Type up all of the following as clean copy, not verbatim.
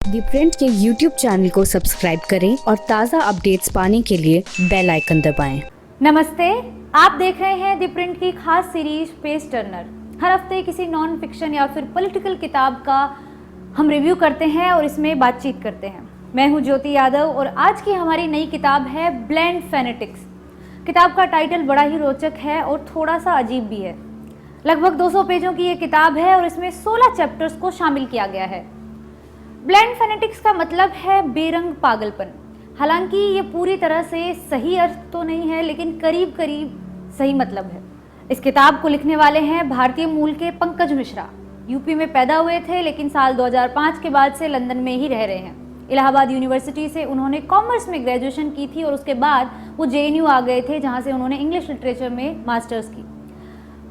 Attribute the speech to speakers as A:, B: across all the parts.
A: दी print के YouTube channel को subscribe करें और ताज़ा अपडेट्स पाने के लिए बेल आइकन दबाएं।
B: नमस्ते, आप देख रहे हैं दी प्रिंट की खास सीरीज पेज टर्नर। हर हफ्ते किसी नॉन फिक्शन या फिर पॉलिटिकल किताब का हम रिव्यू करते हैं और इसमें बातचीत करते हैं। मैं हूं ज्योति यादव और आज की हमारी नई किताब है ब्लेंड फेनेटिक्स। किताब का टाइटल बड़ा ही रोचक है और थोड़ा सा अजीब भी है। लगभग 200 पेजों की ये किताब है और इसमें 16 चैप्टर्स को शामिल किया गया है। ब्लेंड फेनेटिक्स का मतलब है बेरंग पागलपन। हालांकि ये पूरी तरह से सही अर्थ तो नहीं है, लेकिन करीब करीब सही मतलब है। इस किताब को लिखने वाले हैं भारतीय मूल के पंकज मिश्रा। यूपी में पैदा हुए थे, लेकिन साल 2005 के बाद से लंदन में ही रह रहे हैं। इलाहाबाद यूनिवर्सिटी से उन्होंने कॉमर्स में ग्रेजुएशन की थी और उसके बाद वो JNU आ गए थे, जहाँ से उन्होंने इंग्लिश लिटरेचर में मास्टर्स की।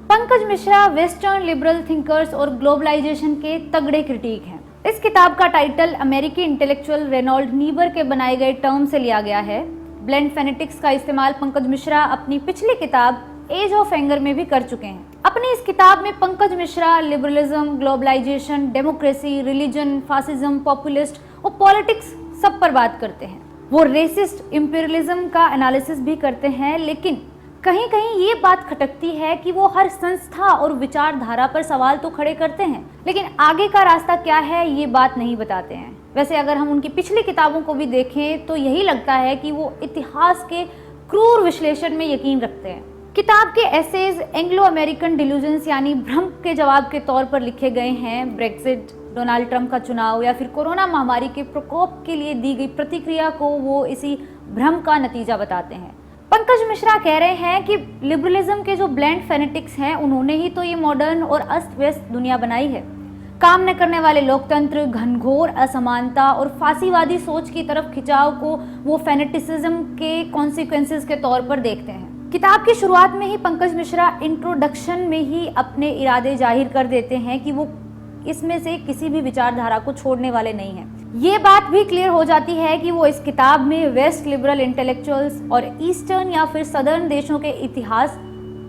B: Pankaj Mishra western liberal thinkers और ग्लोबलाइजेशन के तगड़े क्रिटिक हैं। इस किताब का टाइटल अमेरिकी इंटेलेक्चुअल रेनॉल्ड नीबर के बनाए गए टर्म से लिया गया है। ब्लेंड फेनेटिक्स का इस्तेमाल पंकज मिश्रा अपनी पिछली किताब एज ऑफ एंगर में भी कर चुके हैं। अपनी इस किताब में Pankaj Mishra liberalism, globalisation, democracy, religion, fascism, populist और पॉलिटिक्स सब पर बात करते हैं। वो रेसिस्ट इंपीरियलिज्म का एनालिसिस भी करते हैं, लेकिन कहीं कहीं ये बात खटकती है कि वो हर संस्था और विचारधारा पर सवाल तो खड़े करते हैं, लेकिन आगे का रास्ता क्या है ये बात नहीं बताते हैं। वैसे अगर हम उनकी पिछली किताबों को भी देखें तो यही लगता है कि वो इतिहास के क्रूर विश्लेषण में यकीन रखते हैं। किताब के एसेज एंग्लो अमेरिकन डिल्यूजन्स यानी भ्रम के जवाब के तौर पर लिखे गए हैं। ब्रेक्जिट, डोनाल्ड ट्रंप का चुनाव या फिर कोरोना महामारी के प्रकोप के लिए दी गई प्रतिक्रिया को वो इसी भ्रम का नतीजा बताते हैं। पंकज मिश्रा कह रहे हैं कि लिबरलिज्म के जो ब्लेंड फेनेटिक्स हैं, उन्होंने ही तो ये मॉडर्न और अस्त व्यस्त दुनिया बनाई है। काम न करने वाले लोकतंत्र, घनघोर असमानता और फांसीवादी सोच की तरफ खिंचाव को वो फेनेटिसिज्म के कॉन्सिक्वेंसेस के तौर पर देखते हैं। किताब की शुरुआत में ही पंकज मिश्रा इंट्रोडक्शन में ही अपने इरादे जाहिर कर देते हैं कि वो इसमें से किसी भी विचारधारा को छोड़ने वाले नहीं हैं। ये बात भी क्लियर हो जाती है कि वो इस किताब में वेस्ट लिबरल इंटेलेक्चुअल्स और ईस्टर्न या फिर सदर्न देशों के इतिहास,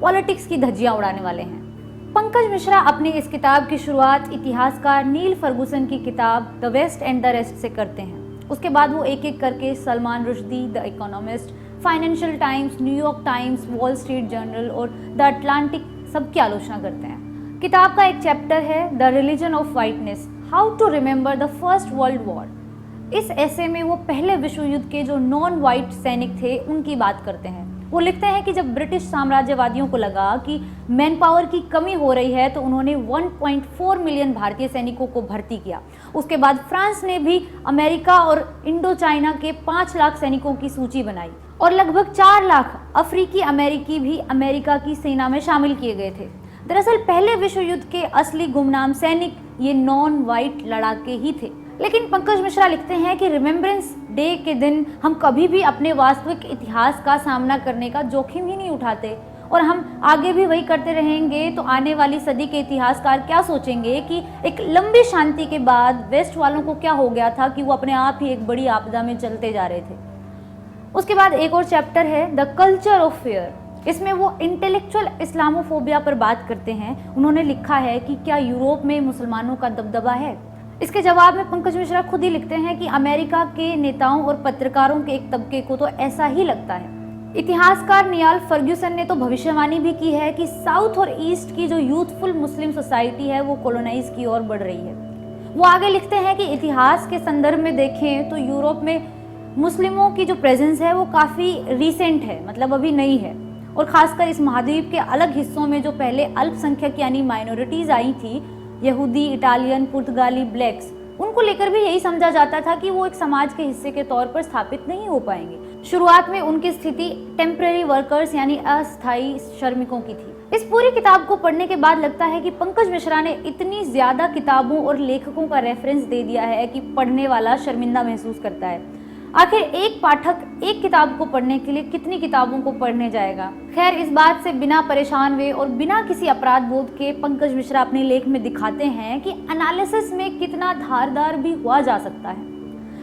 B: पॉलिटिक्स की धज्जियां उड़ाने वाले हैं। पंकज मिश्रा अपनी इस किताब की शुरुआत इतिहासकार नील फर्गुसन की किताब the West and the Rest से करते हैं। उसके बाद वो एक एक करके Salman Rushdie, the Economist, Financial Times, New York Times, Wall Street Journal और द अटलांटिक सबकी आलोचना करते हैं। किताब का एक चैप्टर है the religion of whiteness, how to remember the First World War. इस ऐसे में वो पहले विश्व युद्ध के जो नॉन वाइट सैनिक थे उनकी बात करते हैं। वो लिखते हैं कि जब ब्रिटिश साम्राज्यवादियों को लगा कि मैन पावर की कमी हो रही है तो उन्होंने 1.4 मिलियन भारतीय सैनिकों को भर्ती किया। उसके बाद फ्रांस ने भी अमेरिका और इंडो चाइना के 5 लाख सैनिकों की सूची बनाई और लगभग 4 लाख अफ्रीकी अमेरिकी भी अमेरिका की सेना में शामिल किए गए थे। दरअसल पहले विश्व युद्ध के असली गुमनाम सैनिक ये नॉन वाइट लड़ाके ही थे। लेकिन पंकज मिश्रा लिखते हैं कि रिमेम्बरेंस डे के दिन हम कभी भी अपने वास्तविक इतिहास का सामना करने का जोखिम ही नहीं उठाते और हम आगे भी वही करते रहेंगे तो आने वाली सदी के इतिहासकार क्या सोचेंगे कि एक लंबी शांति के बाद वेस्ट वालों को क्या हो गया था कि वो अपने आप ही एक बड़ी आपदा में चलते जा रहे थे। उसके बाद एक और चैप्टर है द कल्चर ऑफ फियर। इसमें वो इंटेलेक्चुअल इस्लामोफोबिया पर बात करते हैं। उन्होंने लिखा है कि क्या यूरोप में मुसलमानों का दबदबा है। इसके जवाब में पंकज मिश्रा खुद ही लिखते हैं कि अमेरिका के नेताओं और पत्रकारों के एक तबके को तो ऐसा ही लगता है। इतिहासकार नियाल फर्ग्यूसन ने तो भविष्यवाणी भी की है कि साउथ और ईस्ट की जो यूथफुल मुस्लिम सोसाइटी है वो कोलोनाइज की ओर बढ़ रही है। वो आगे लिखते हैं कि इतिहास के संदर्भ में देखें तो यूरोप में मुस्लिमों की जो प्रेजेंस है वो काफ़ी रिसेंट है, मतलब अभी नहीं है। और खासकर इस महाद्वीप के अलग हिस्सों में जो पहले अल्पसंख्यक यानी माइनॉरिटीज आई थी, यहूदी, इटालियन, पुर्तगाली, ब्लैक्स, उनको लेकर भी यही समझा जाता था कि वो एक समाज के हिस्से के तौर पर स्थापित नहीं हो पाएंगे। शुरुआत में उनकी स्थिति टेम्परेरी वर्कर्स यानी अस्थायी श्रमिकों की थी। इस पूरी किताब को पढ़ने के बाद लगता है कि पंकज मिश्रा ने इतनी ज्यादा किताबों और लेखकों का रेफरेंस दे दिया है कि पढ़ने वाला शर्मिंदा महसूस करता है। आखिर एक पाठक एक किताब को पढ़ने के लिए कितनी किताबों को पढ़ने जाएगा। खैर, इस बात से बिना परेशान हुए और बिना किसी अपराध बोध के पंकज मिश्रा अपने लेख में दिखाते हैं कि एनालिसिस में कितना धारदार भी हुआ जा सकता है।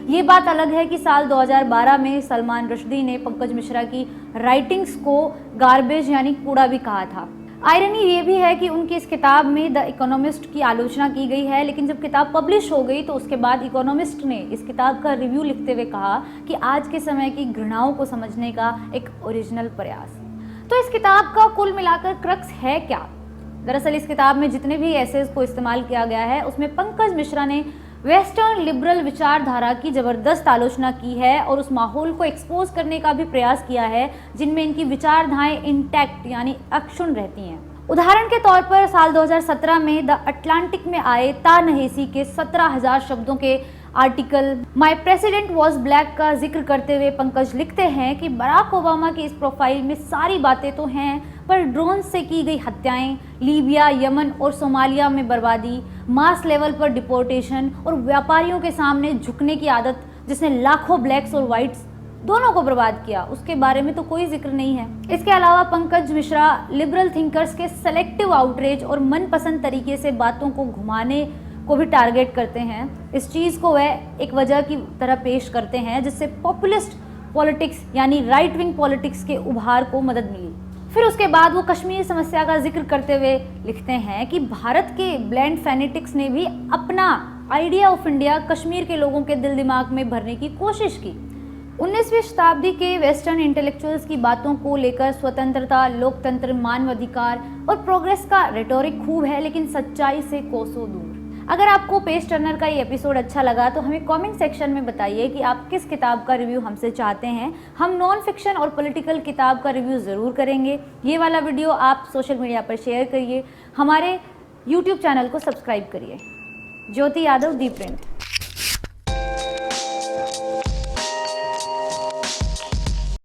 B: ये बात अलग है कि साल 2012 में सलमान रुश्दी ने पंकज मिश्रा की राइटिंग्स को गार्बेज यानी कूड़ा भी कहा था। आयरनी ये भी है कि उनकी इस किताब में द इकोनॉमिस्ट की आलोचना की गई है, लेकिन जब किताब पब्लिश हो गई तो उसके बाद इकोनॉमिस्ट ने इस किताब का रिव्यू लिखते हुए कहा कि आज के समय की घृणाओं को समझने का एक ओरिजिनल प्रयास। तो इस किताब का कुल मिलाकर क्रक्स है क्या? दरअसल इस किताब में जितने भी एसेज को इस्तेमाल किया गया है उसमें पंकज मिश्रा ने वेस्टर्न लिबरल विचारधारा की ज़बरदस्त आलोचना की है और उस माहौल को एक्सपोज करने का भी प्रयास किया है जिनमें इनकी विचारधाराएं इंटैक्ट यानी अक्षुण्ण रहती हैं। उदाहरण के तौर पर साल 2017 में द अटलांटिक में आए ता-नहेसी के 17,000 शब्दों के article my president was black का जिक्र करते हुए पंकज लिखते हैं कि बराक ओबामा की इस प्रोफाइल में सारी बातें तो हैं, पर ड्रोन से की गई हत्याएं, लीबिया, यमन और सोमालिया में बर्बादी, मास लेवल पर डिपोर्टेशन और व्यापारियों के सामने झुकने की आदत जिसने लाखों ब्लैक्स और वाइट्स दोनों को बर्बाद किया, उसके बारे में तो कोई जिक्र नहीं है। इसके अलावा पंकज मिश्रा लिबरल थिंकर्स के सेलेक्टिव आउटरीच और मनपसंद तरीके से बातों को घुमाने को भी टारगेट करते हैं। इस चीज़ को वह एक वजह की तरह पेश करते हैं जिससे पॉपुलिस्ट पॉलिटिक्स यानी राइट विंग पॉलिटिक्स के उभार को मदद मिली। फिर उसके बाद वो कश्मीर समस्या का जिक्र करते हुए लिखते हैं कि भारत के ब्लैंड फैनेटिक्स ने भी अपना आइडिया ऑफ इंडिया कश्मीर के लोगों के दिल दिमाग में भरने की कोशिश की। 19वीं शताब्दी के वेस्टर्न इंटेलेक्चुअल्स की बातों को लेकर स्वतंत्रता, लोकतंत्र, मानवाधिकार और प्रोग्रेस का रेटोरिक खूब है, लेकिन सच्चाई से कोसों दूर। अगर आपको पेज टर्नर का ये एपिसोड अच्छा लगा तो हमें कमेंट सेक्शन में बताइए कि आप किस किताब का रिव्यू हमसे चाहते हैं। हम नॉन फिक्शन और पॉलिटिकल किताब का रिव्यू ज़रूर करेंगे। ये वाला वीडियो आप सोशल मीडिया पर शेयर करिए, हमारे YouTube चैनल को सब्सक्राइब करिए। ज्योति यादव, दी प्रिंट।